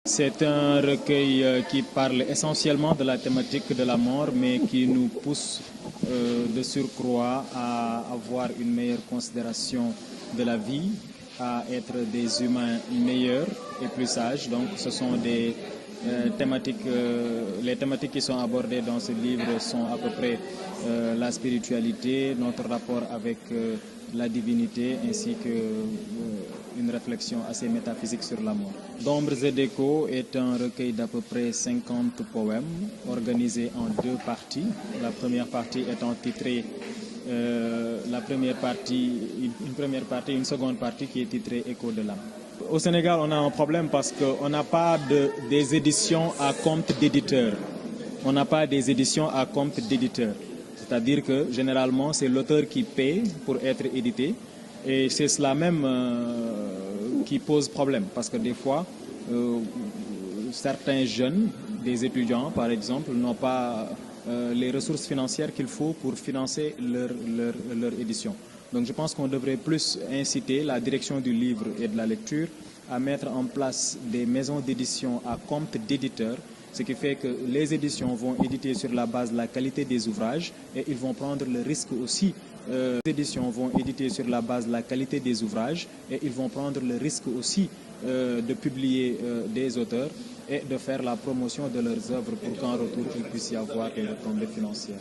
C'est un recueil qui parle essentiellement de la thématique de la mort, mais qui nous pousse de surcroît à avoir une meilleure considération de la vie, à être des humains meilleurs et plus sages. Donc ce sont des thématiques, les thématiques qui sont abordées dans ce livre sont à peu près la spiritualité, notre rapport avec la divinité, ainsi que une réflexion assez métaphysique sur la mort. D'Ombres et d'Échos est un recueil d'à peu près 50 poèmes organisés en deux parties. La première partie étant titrée une seconde partie qui est titrée Écho de l'âme. Au Sénégal, on a un problème parce qu'on n'a pas des éditions à compte d'éditeur. On n'a pas des éditions à compte d'éditeur. C'est-à-dire que généralement, c'est l'auteur qui paie pour être édité. Et c'est cela même qui pose problème. Parce que des fois, certains jeunes, des étudiants par exemple, n'ont pas les ressources financières qu'il faut pour financer leur édition. Donc je pense qu'on devrait plus inciter la direction du livre et de la lecture à mettre en place des maisons d'édition à compte d'éditeurs, ce qui fait que les éditions vont éditer sur la base de la qualité des ouvrages et ils vont prendre le risque aussi. Les éditions vont éditer sur la base de la qualité des ouvrages et ils vont prendre le risque aussi de publier des auteurs et de faire la promotion de leurs œuvres pour qu'en retour il puisse y avoir des retombées financières.